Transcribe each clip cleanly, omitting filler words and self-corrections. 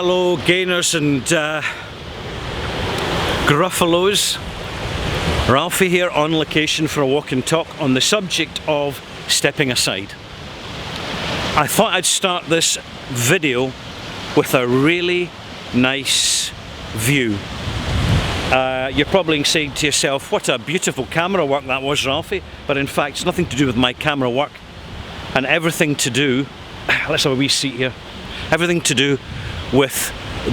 Hello gainers and gruffalos. Ralphie here on location for a walk and talk on the subject of stepping aside. I thought I'd start this video with a really nice view. You're probably saying to yourself, what a beautiful camera work that was, Ralphie, but in fact it's nothing to do with my camera work and everything to do, let's have a wee seat here, everything to do with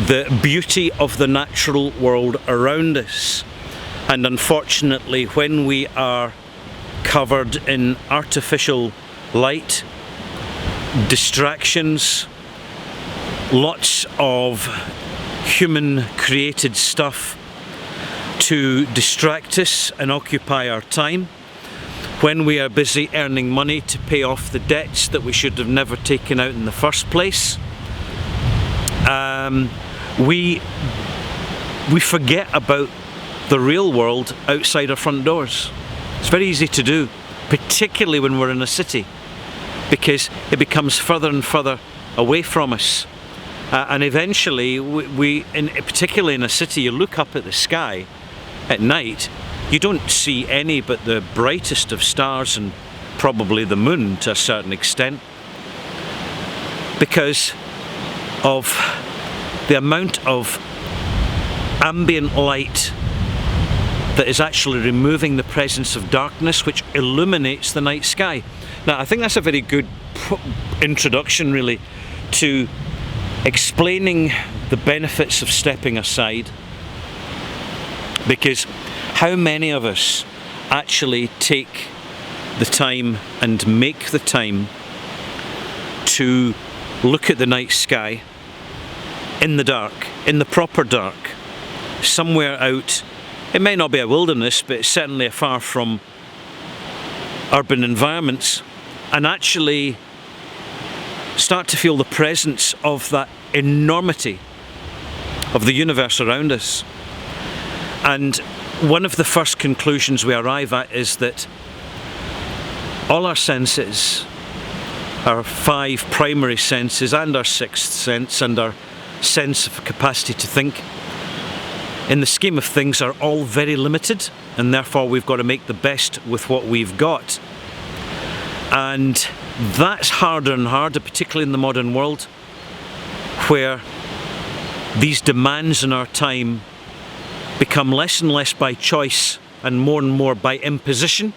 the beauty of the natural world around us. And unfortunately, when we are covered in artificial light, distractions, lots of human created stuff to distract us and occupy our time, when we are busy earning money to pay off the debts that we should have never taken out in the first place, we forget about the real world outside our front doors. It's very easy to do, particularly when we're in a city, because it becomes further and further away from us. And eventually, particularly in a city, you look up at the sky at night, you don't see any but the brightest of stars and probably the moon to a certain extent, because of the amount of ambient light that is actually removing the presence of darkness, which illuminates the night sky. Now, I think that's a very good introduction, really, to explaining the benefits of stepping aside, because how many of us actually take the time and make the time to look at the night sky in the dark, in the proper dark, somewhere out. It may not be a wilderness, but it's certainly far from urban environments, and actually start to feel the presence of that enormity of the universe around us. And one of the first conclusions we arrive at is that all our senses, our 5 primary senses and our 6th sense and our sense of capacity to think, in the scheme of things are all very limited, and therefore we've got to make the best with what we've got. And that's harder and harder, particularly in the modern world, where these demands on our time become less and less by choice and more by imposition.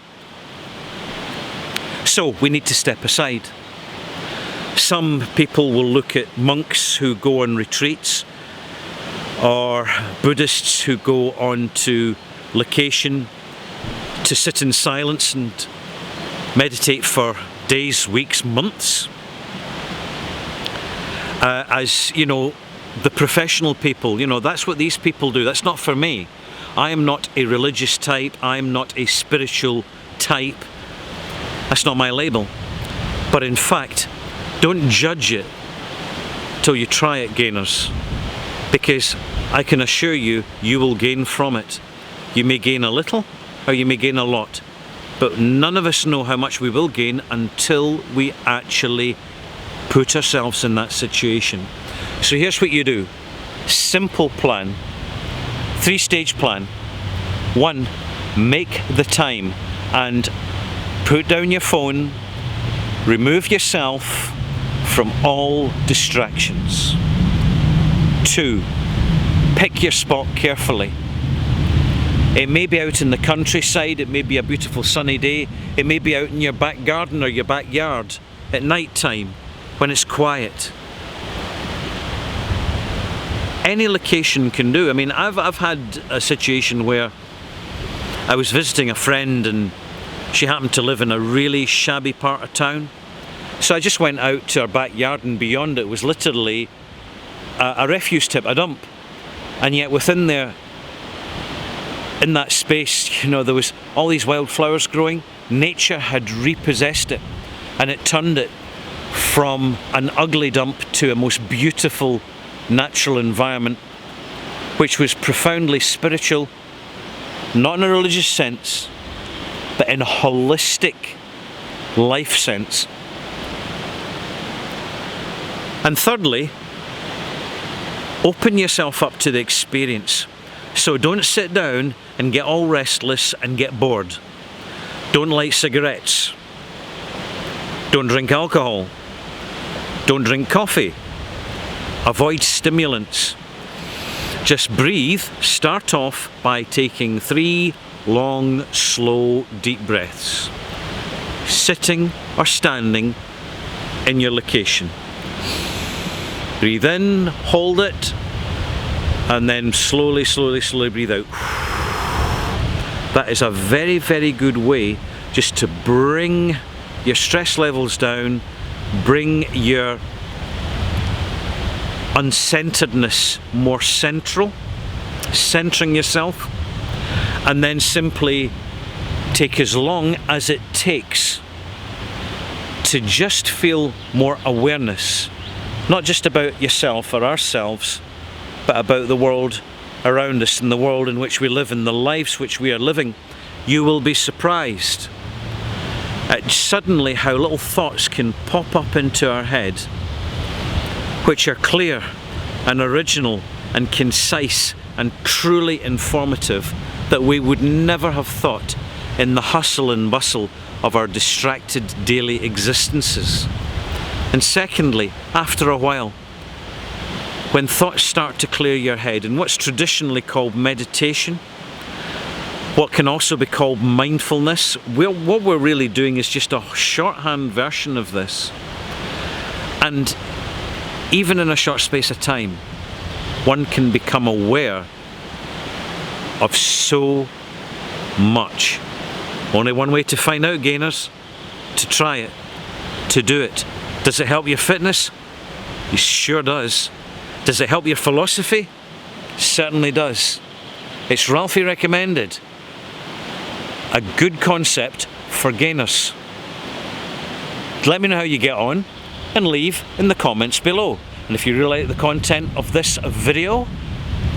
So we need to step aside. Some people will look at monks who go on retreats, or Buddhists who go on to location to sit in silence and meditate for days, weeks, months. As you know, the professional people, that's what these people do. That's not for me. I am not a religious type. I am not a spiritual type. That's not my label. But in fact, don't judge it till you try it, gainers, because I can assure you, you will gain from it. You may gain a little, or you may gain a lot, but none of us know how much we will gain until we actually put ourselves in that situation. So here's what you do. Simple plan. 3-stage plan. 1, make the time and put down your phone, remove yourself from all distractions. 2, pick your spot carefully. It may be out in the countryside, it may be a beautiful sunny day, it may be out in your back garden or your backyard at night time when it's quiet. Any location can do. I mean, I've had a situation where I was visiting a friend and she happened to live in a really shabby part of town. So I just went out to her backyard, and beyond it was literally a refuse tip, a dump. And yet within there, in that space, there was all these wildflowers growing. Nature had repossessed it, and it turned it from an ugly dump to a most beautiful natural environment, which was profoundly spiritual, not in a religious sense, but in a holistic life sense. And thirdly, Open yourself up to the experience. So don't sit down and get all restless and get bored. Don't light cigarettes. Don't drink alcohol. Don't drink coffee. Avoid stimulants. Just breathe. Start off by taking 3 long, slow, deep breaths. Sitting or standing in your location. Breathe in, hold it, and then slowly, slowly, slowly breathe out. That is a very, very good way just to bring your stress levels down, bring your uncenteredness more central, centering yourself, and then simply take as long as it takes to just feel more awareness, not just about yourself or ourselves, but about the world around us and the world in which we live and the lives which we are living. You will be surprised at suddenly how little thoughts can pop up into our head which are clear and original and concise and truly informative that we would never have thought in the hustle and bustle of our distracted daily existences. And secondly, after a while, when thoughts start to clear your head in what's traditionally called meditation, what can also be called mindfulness, what we're really doing is just a shorthand version of this. And even in a short space of time, one can become aware of so much. Only one way to find out, gainers: to try it, to do it. Does it help your fitness? It sure does. Does it help your philosophy? Certainly does. It's Ralphie recommended. A good concept for gainers. Let me know how you get on and leave in the comments below. And if you really like the content of this video,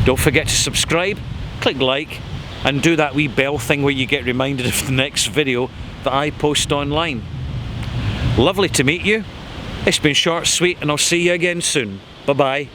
don't forget to subscribe, click like, and do that wee bell thing where you get reminded of the next video that I post online. Lovely to meet you. It's been short, sweet, and I'll see you again soon. Bye bye.